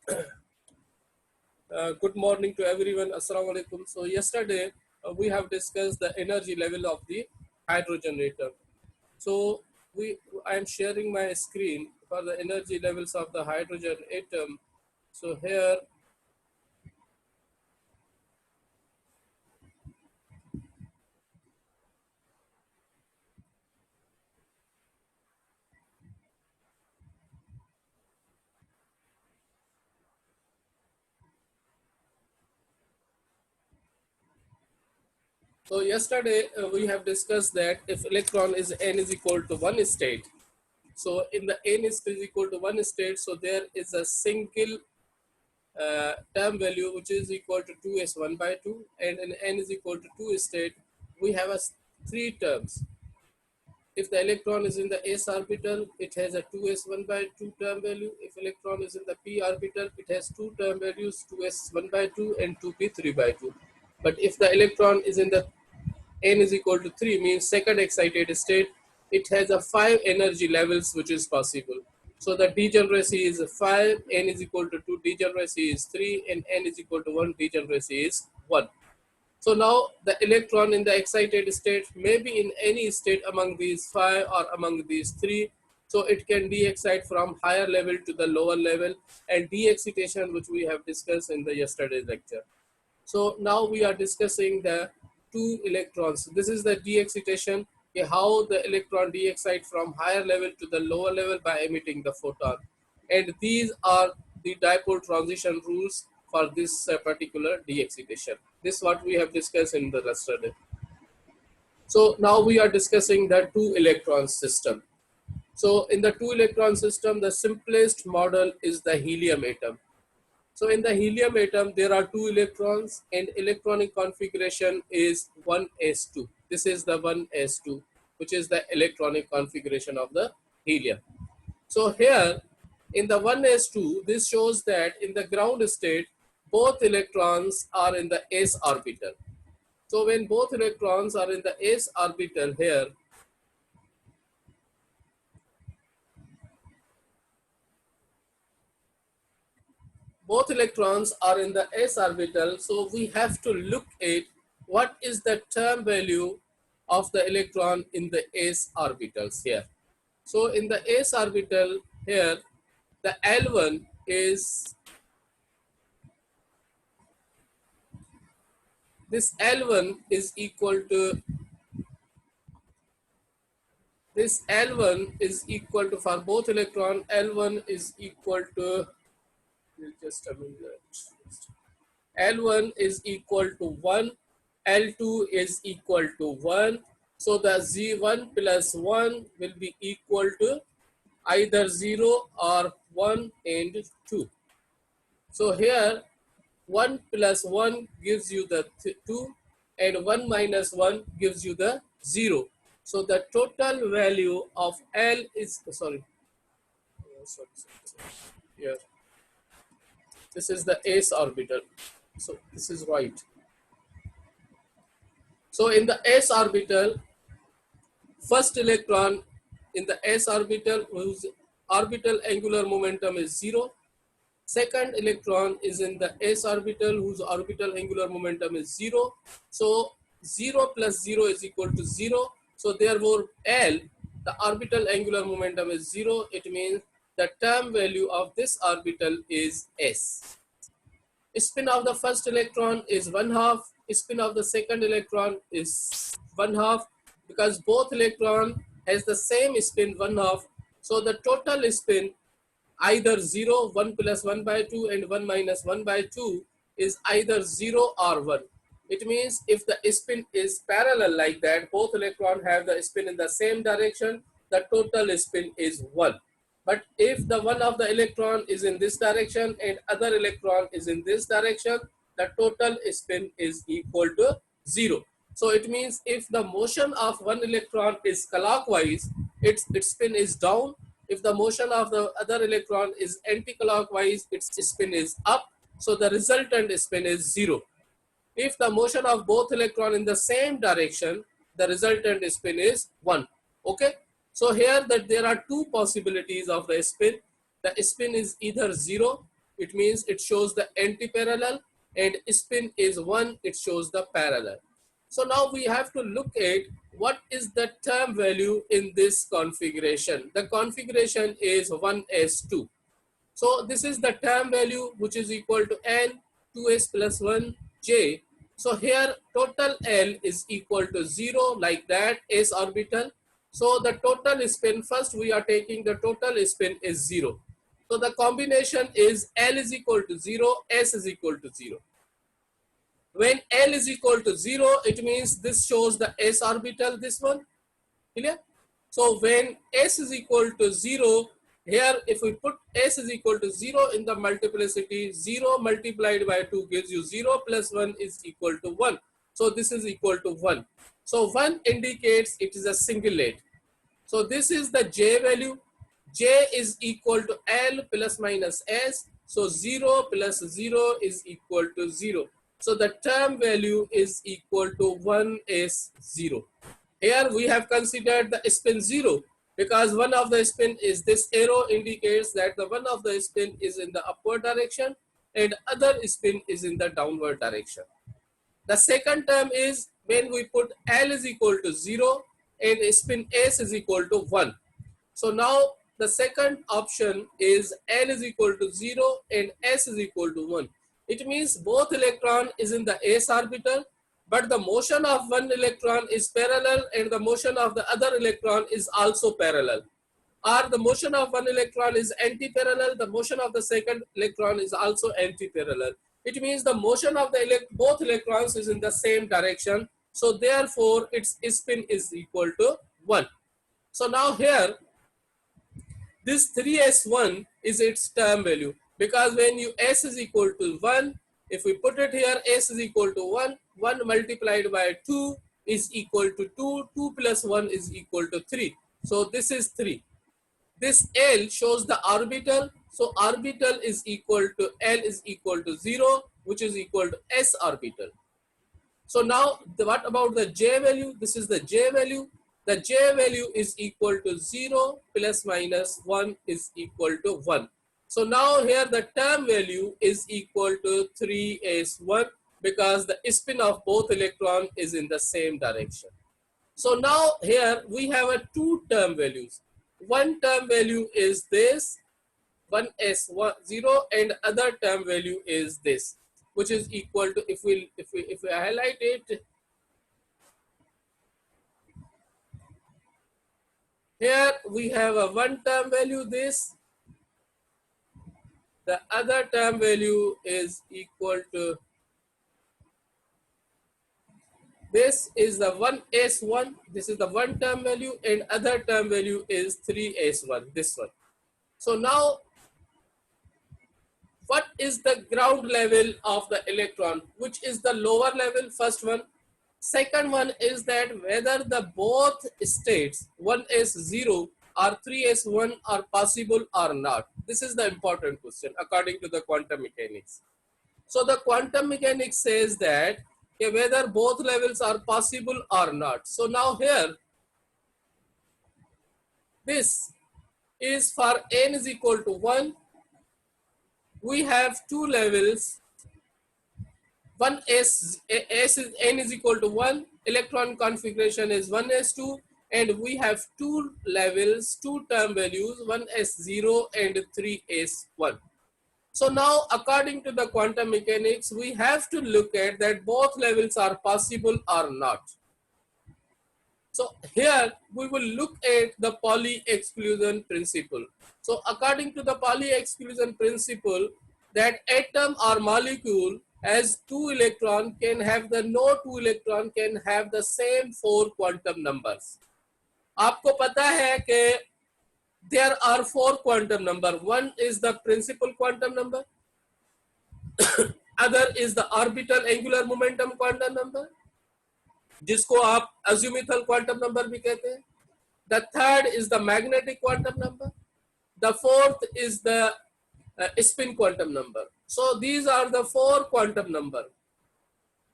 Good morning to everyone. Assalamu alaikum. So yesterday we have discussed the energy level of the hydrogen atom. So I am sharing my screen for the energy levels of the hydrogen atom. So here, so yesterday we have discussed that if electron is n is equal to one state. So in the n is equal to one state, so there is a single term value which is equal to 2s1 by 2, and in n is equal to 2 state we have three terms. If the electron is in the s orbital, it has a 2s1 by 2 term value. If electron is in the p orbital, it has two term values, 2s1 by 2 and 2p3 by 2. But if the electron is in the n is equal to 3, means second excited state, it has a 5 energy levels which is possible. So the degeneracy is 5, n is equal to 2, degeneracy is 3, and n is equal to 1, degeneracy is 1. So now the electron in the excited state may be in any state among these 5 or among these 3. So it can de-excite from higher level to the lower level, and de-excitation which we have discussed in the yesterday's lecture. So now we are discussing the two electrons. This is the de-excitation, how the electron de-excite from higher level to the lower level by emitting the photon. And these are the dipole transition rules for this particular de-excitation. This is what we have discussed in the yesterday. So now we are discussing the two electron system. So in the two electron system, the simplest model is the helium atom. So in the helium atom, there are two electrons and electronic configuration is 1s2. This is the 1s2, which is the electronic configuration of the helium. So here in the 1s2, this shows that in the ground state, both electrons are in the s orbital. So when both electrons are in the s orbital here, both electrons are in the s orbital, so we have to look at what is the term value of the electron in the s orbitals here. So in the s orbital here, the L1 is, this L1 is equal to, this L1 is equal to, for both electron, L1 is equal to, just a minute, L1 is equal to 1, L2 is equal to 1. So the Z1 plus 1 will be equal to either 0 or 1 and 2. So here 1 plus 1 gives you the 2 and 1 minus 1 gives you the 0. So the total value of L is, here. This is the s orbital. So this is right. So in the s orbital, first electron in the s orbital whose orbital angular momentum is 0. Second electron is in the s orbital whose orbital angular momentum is 0. So 0 plus 0 is equal to 0. So therefore L, the orbital angular momentum is 0. It means the term value of this orbital is s. Spin of the first electron is 1/2. Spin of the second electron is 1/2, because both electron has the same spin 1/2. So the total spin either 0, 1 plus 1 by 2 and 1 minus 1 by 2 is either 0 or 1. It means if the spin is parallel like that, both electrons have the spin in the same direction, the total spin is 1. But if the one of the electron is in this direction and other electron is in this direction, the total spin is equal to 0. So it means if the motion of one electron is clockwise, its spin is down. If the motion of the other electron is anti-clockwise, its spin is up. So the resultant spin is 0. If the motion of both electron in the same direction, the resultant spin is 1. Okay. So here that there are two possibilities of the spin. The spin is either 0 it means it shows the anti-parallel, and spin is 1, it shows the parallel. So now we have to look at what is the term value in this configuration. The configuration is 1s2. So this is the term value which is equal to n 2s plus 1 j. So here total L is equal to 0, like that, s orbital. So the total spin, first we are taking the total spin is 0. So the combination is L is equal to 0, s is equal to 0. When L is equal to 0, it means this shows the s orbital, this one, clear? So when s is equal to 0, here if we put s is equal to 0 in the multiplicity, 0 multiplied by 2 gives you 0 plus 1 is equal to 1. So this is equal to 1. So 1 indicates it is a singlet. So this is the j value. J is equal to L plus minus S. So 0 plus 0 is equal to 0. So the term value is equal to 1 is 0. Here we have considered the spin 0 because one of the spin is this arrow indicates that the one of the spin is in the upward direction and other spin is in the downward direction. The second term is when we put L is equal to 0 and spin S is equal to 1. So now the second option is L is equal to 0 and S is equal to 1. It means both electron is in the s orbital, but the motion of one electron is parallel and the motion of the other electron is also parallel. Or the motion of one electron is anti-parallel, the motion of the second electron is also anti-parallel. It means the motion of the both electrons is in the same direction. So therefore its spin is equal to 1. So now here this 3s1 is its term value, because when you s is equal to 1, if we put it here, s is equal to 1, 1 multiplied by 2 is equal to 2, 2 plus 1 is equal to 3. So this is 3. This L shows the orbital, so orbital is equal to L is equal to 0, which is equal to s orbital. So now what about the j value? This is the j value. The j value is equal to 0 plus minus 1 is equal to 1. So now here the term value is equal to 3s1 because the spin of both electron is in the same direction. So now here we have a two term values. One term value is this 1s0 and other term value is this, which is equal to, if we highlight it, here we have a one term value this, the other term value is equal to this is the 1s1, this is the one term value and other term value is 3s1, this one. So now what is the ground level of the electron, which is the lower level, first one. Second one is that whether the both states 1s0 or 3s1 are possible or not. This is the important question according to the quantum mechanics. So the quantum mechanics says that whether both levels are possible or not. So now here this is for n is equal to 1. We have two levels. One s is n is equal to 1, electron configuration is 1s2, and we have two levels, two term values, 1s0 and 3s1. So now according to the quantum mechanics, we have to look at that both levels are possible or not. So here we will look at the Pauli exclusion principle. So according to the Pauli exclusion principle, that atom or molecule has two electron can have the no two electron can have the same four quantum numbers. आपको पता है कि there are four quantum number. One is the principal quantum number, other is the orbital angular momentum quantum number, जिसको आप azimuthal quantum number भी कहते हैं. The third is the magnetic quantum number. The fourth is the spin quantum number. So these are the four quantum number.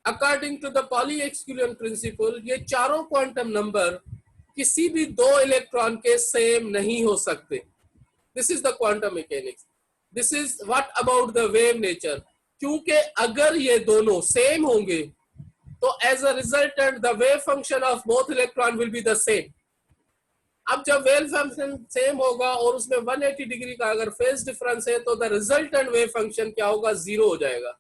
According to the Pauli exclusion principle, ये चारों quantum number किसी भी दो electron के same नहीं हो सकते. This is the quantum mechanics. This is what about the wave nature, क्योंकि अगर ये दोनों सेम होंगे तो as a resultant the wave function of both electron will be the same. अब जब वेव फंक्शन सेम होगा और उसमें 180 डिग्री का अगर फेज डिफरेंस है तो द रिजल्टेंट वेव फंक्शन क्या होगा, जीरो हो जाएगा,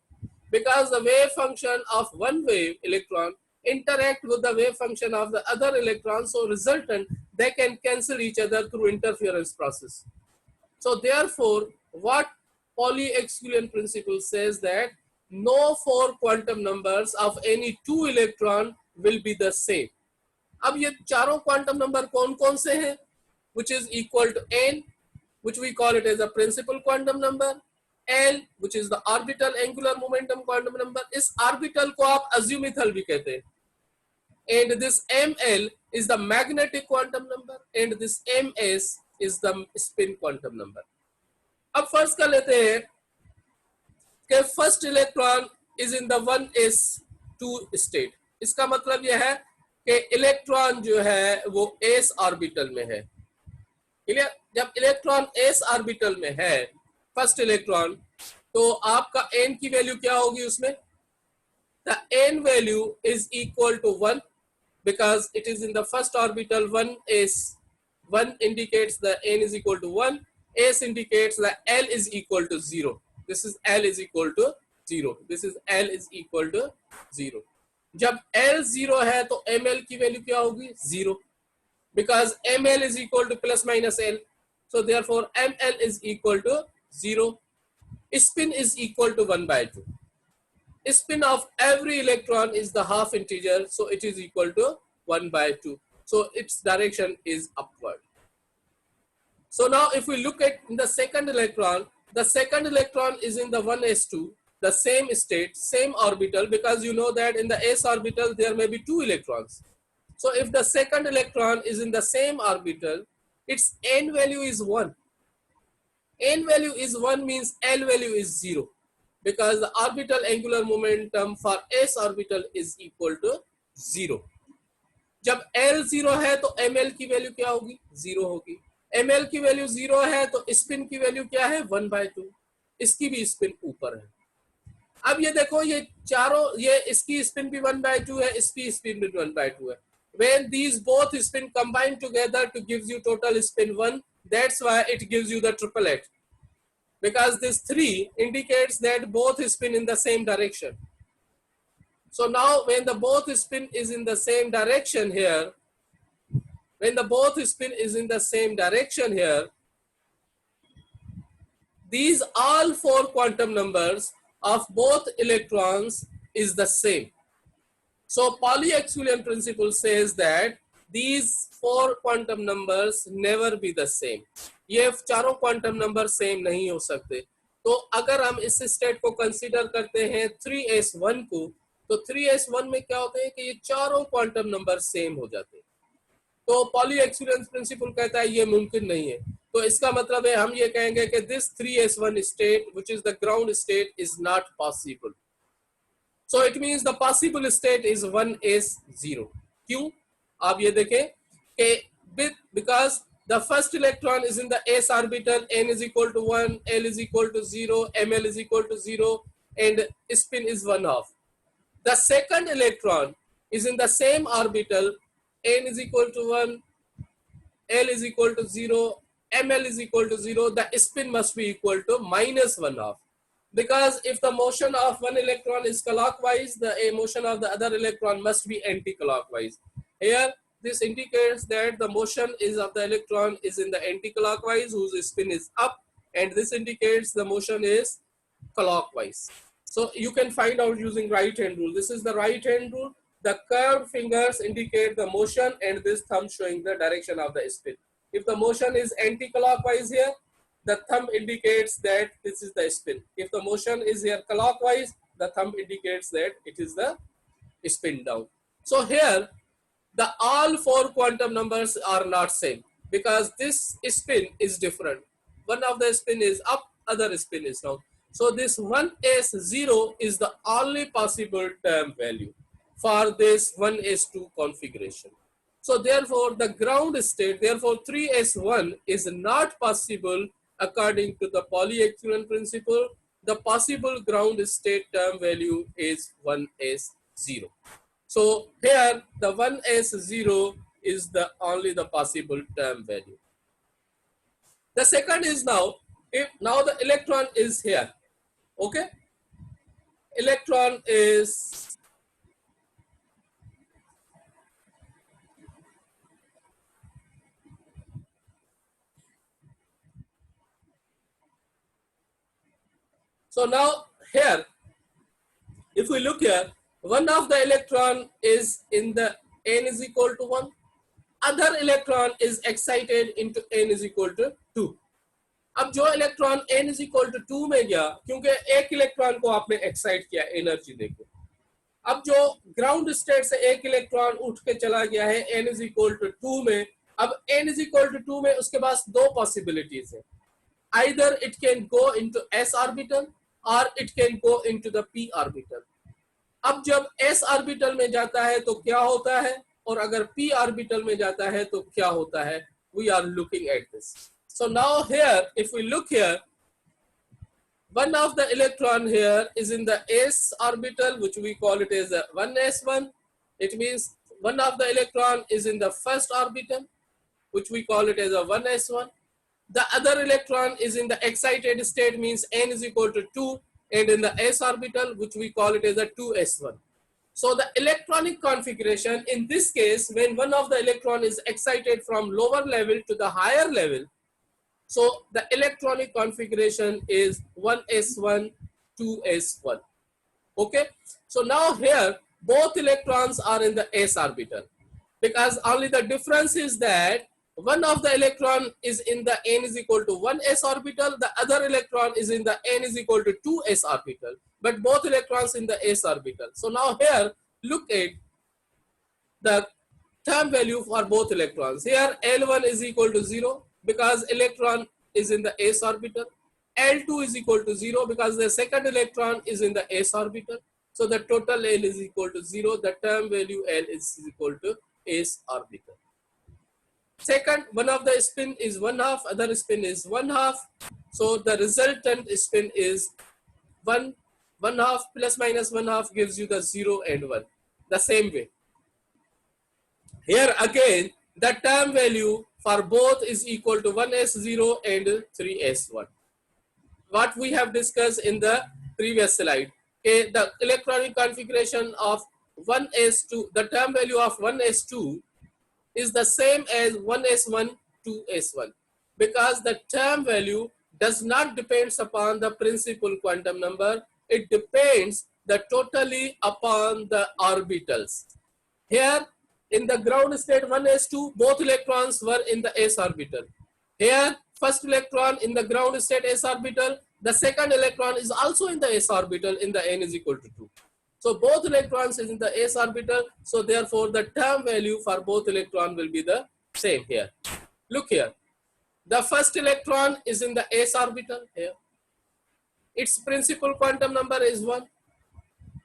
because the wave function of one wave electron interact with the wave function of the other electron, so resultant they can cancel each other through interference process. So therefore what Pauli exclusion principle says that no four quantum numbers of any two electron will be the same. अब ये चारों quantum number कौन कौन से हैं, which is equal to n, which we call it as a principal quantum number, L which is the orbital angular momentum quantum number, इस orbital को आप azimuthal भी कहते हैं, and this ML is the magnetic quantum number and this MS is the spin quantum number. अब first कर लेते हैं कि first electron is in the 1s2 state. इसका मतलब यह है कि इलेक्ट्रॉन जो है वो s ऑर्बिटल में है। क्लियर? जब इलेक्ट्रॉन s ऑर्बिटल में है फर्स्ट इलेक्ट्रॉन, तो आपका n की वैल्यू क्या होगी उसमें, the n value is equal to 1 because it is in the first orbital 1 indicates the n is equal to 1, s indicates that L is equal to 0. This is L is equal to 0. This is L is equal to 0. जब L 0 है तो ML की value क्या होगी, 0, because ML is equal to plus minus L. So therefore ML is equal to 0. Spin is equal to 1 by 2. Spin of every electron is the half integer, so it is equal to 1 by 2. So its direction is upward. So now if we look at the second electron, the second electron is in the 1s2, the same state, same orbital, because you know that in the s orbital there may be two electrons. So if the second electron is in the same orbital, its n value is 1. N value is 1 means L value is 0, because the orbital angular momentum for s orbital is equal to 0. जब L 0 है तो ML की value क्या होगी, 0 होगी। ML की value 0 है तो स्पिन की वैल्यू क्या है, 1/2। इसकी भी स्पिन ऊपर है। अब ये देखो, ये चारों, ये इसकी स्पिन भी 1/2 है, इसकी स्पिन भी 1/2 है। When these both spin combine together to gives you total spin 1, that's why it gives you the triplet, because this 3 indicates that both spin in the same direction. So now when the both spin is in the same direction here, when the both spin is in the same direction here, these all four quantum numbers of both electrons is the same. So Pauli-Exclusion principle says that these four quantum numbers never be the same. ये चारों quantum number same नहीं हो सकते। तो अगर हम इस state को कंसीडर करते हैं 3s1 को, तो 3s1 में क्या होते हैं कि ये चारों क्वांटम नंबर सेम हो जाते हैं। तो Pauli-Exclusion प्रिंसिपल कहता है ये मुमकिन नहीं है। तो इसका मतलब है हम ये कहेंगे कि this 3s1 state which is the ground state is not possible. So it means the possible state is 1s0. क्यों? आप ये देखें कि because the first electron is in the s orbital, n is equal to 1, L is equal to 0, ML is equal to 0, and spin is 1/2. The second electron is in the same orbital, n is equal to 1, L is equal to 0, ML is equal to 0. The spin must be equal to -1/2. Because if the motion of one electron is clockwise, the motion of the other electron must be anti-clockwise. Here, this indicates that the motion is of the electron is in the anti-clockwise, whose spin is up, and this indicates the motion is clockwise. So you can find out using right-hand rule. This is the right-hand rule. The curved fingers indicate the motion, and this thumb showing the direction of the spin. If the motion is anti-clockwise here, the thumb indicates that this is the spin. If the motion is here clockwise, the thumb indicates that it is the spin down. So here, the all four quantum numbers are not same, because this spin is different. One of the spin is up, other spin is down. So this 1s0 is the only possible term value for this 1s2 configuration. So therefore, the ground state, therefore 3s1 is not possible according to the Pauli exclusion principle, the possible ground state term value is 1s0. So here the 1s0 is the only the possible term value. The second is now, if now the electron is here, okay, electron is so now here, if we look here, one of the electron is in the n is equal to 1, other electron is excited into n is equal to 2. अब जो electron n is equal to 2 में गया, क्योंकि एक electron को आपने excite किया energy देके, अब जो ग्राउंड स्टेट से एक इलेक्ट्रॉन उठ के चला गया है n is equal to 2 में, अब n is equal to 2 में उसके पास दो पॉसिबिलिटीज है, either it can go into s orbital or it can go into the p orbital. अब जब s ऑर्बिटल में जाता है तो क्या होता है, और अगर p ऑर्बिटल में जाता है तो क्या होता है, we are looking at this. So now here, if we look here, one of the electron here is in the s orbital, which we call it as a 1s1. It means one of the electron is in the first orbital, which we call it as a 1s1. The other electron is in the excited state, means n is equal to 2, and in the s orbital, which we call it as a 2s1. So the electronic configuration in this case, when one of the electron is excited from lower level to the higher level, so the electronic configuration is 1s1, 2s1. Okay, so now here both electrons are in the s orbital, because only the difference is that one of the electron is in the n is equal to 1s orbital, the other electron is in the n is equal to 2s orbital, but both electrons in the s orbital. So now here look at the term value for both electrons. Here L1 is equal to 0 because electron is in the s orbital. L2 is equal to 0 because the second electron is in the s orbital. So the total L is equal to 0. The term value L is equal to s orbital. Second, one of the spin is 1/2, other spin is 1/2. So the resultant spin is 1/2 plus minus 1/2 gives you the 0 and 1. The same way. Here again, the term value for both is equal to 1s0 and 3s1. What we have discussed in the previous slide. Okay, the electronic configuration of 1s2, the term value of 1s2 is the same as 1s1, 2s1, because the term value does not depend upon the principal quantum number. It depends totally upon the orbitals. Here in the ground state 1s2, both electrons were in the s orbital. Here first electron in the ground state s orbital, the second electron is also in the s orbital in the n is equal to 2. So both electrons is in the s orbital, so therefore the term value for both electron will be the same here. Look here, the first electron is in the s orbital here. Its principal quantum number is 1.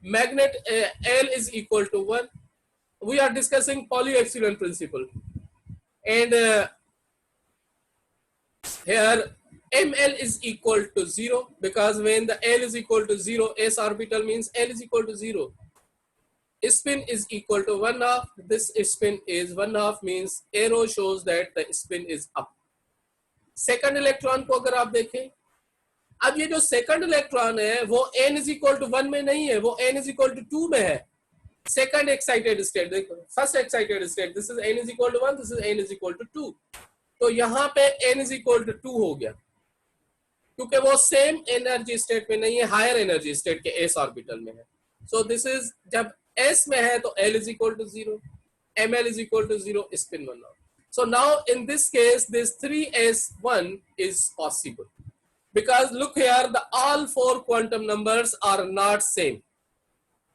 Magnet L is equal to 1. We are discussing Pauli exclusion principle, and here ML is equal to 0 because when the L is equal to 0, s orbital means L is equal to 0. Spin is equal to 1/2. This spin is 1/2 means arrow shows that the spin is up. Second electron को अगर आप देखें, अब ये जो second electron है वो n is equal to 1 में नहीं है, वो n is equal to 2 में है. Second excited state, देखो first excited state, this is n is equal to 1, this is n is equal to 2. तो यहाँ पे n is equal to 2 हो गया, क्योंकि वो सेम एनर्जी स्टेट में नहीं है, हायर एनर्जी स्टेट के एस ऑर्बिटल में है. सो दिस इज जब एस में है तो L is equal to 0, M L is equal to 0, spin 1 out. So now in this case this 3s1 is possible because look here, the all four quantum numbers are not same.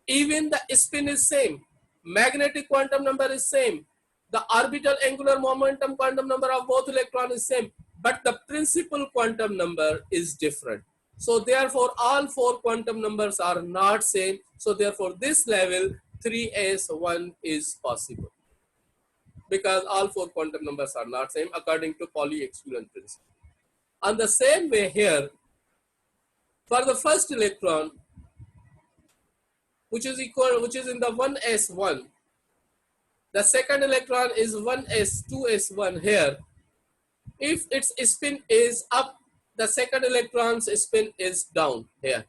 Even the spin is same, magnetic quantum number is same, the orbital angular momentum quantum number of both electron is same, but the principal quantum number is different. So therefore all four quantum numbers are not same. So therefore this level 3s1 is possible because all four quantum numbers are not same according to Pauli exclusion principle. On the same way here, for the first electron, which is in the 1s1, the second electron is 1s2s1 here. If its spin is up, the second electron's spin is down here.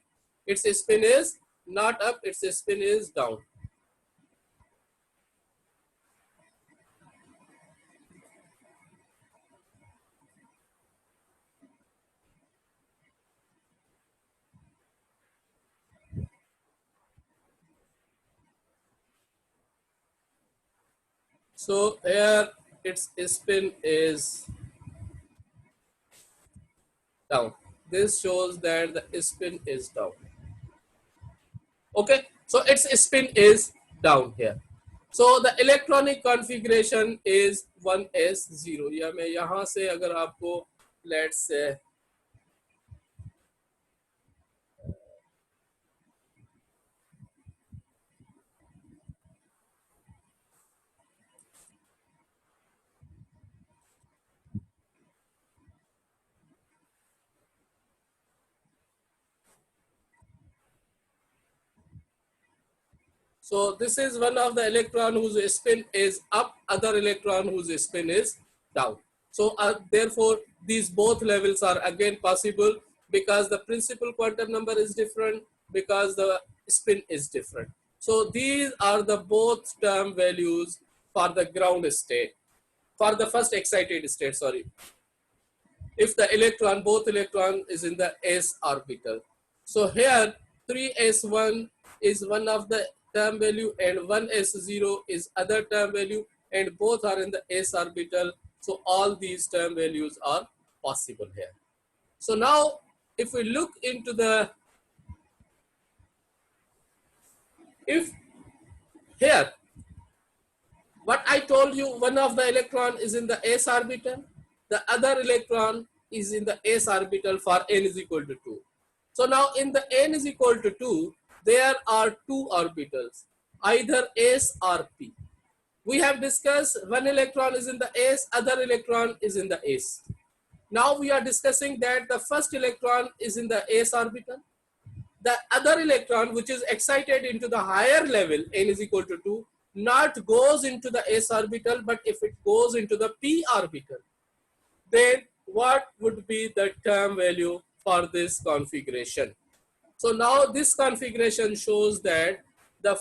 Its spin is not up, its spin is down. So here its spin is down. This shows that the spin is down. Okay, so its spin is down here. So the electronic configuration is 1s0. या मैं यहाँ से अगर आपको let's say so this is one of the electron whose spin is up, other electron whose spin is down. So therefore, these both levels are again possible because the principal quantum number is different, because the spin is different. So these are the both term values for the ground state, for the first excited state, sorry. If the electron, both electron is in the s orbital. So here 3s1 is one of the term value and 1s0 is other term value, and both are in the s orbital. So all these term values are possible here. So now if we look into the, if here what I told you, one of the electron is in the s orbital, the other electron is in the s orbital for n is equal to 2. So now in the n is equal to 2, there are two orbitals, either s or p. We have discussed one electron is in the s, other electron is in the s. Now we are discussing that the first electron is in the s orbital. The other electron, which is excited into the higher level, n is equal to 2, not goes into the s orbital, but if it goes into the p orbital, then what would be the term value for this configuration? So now this configuration shows that the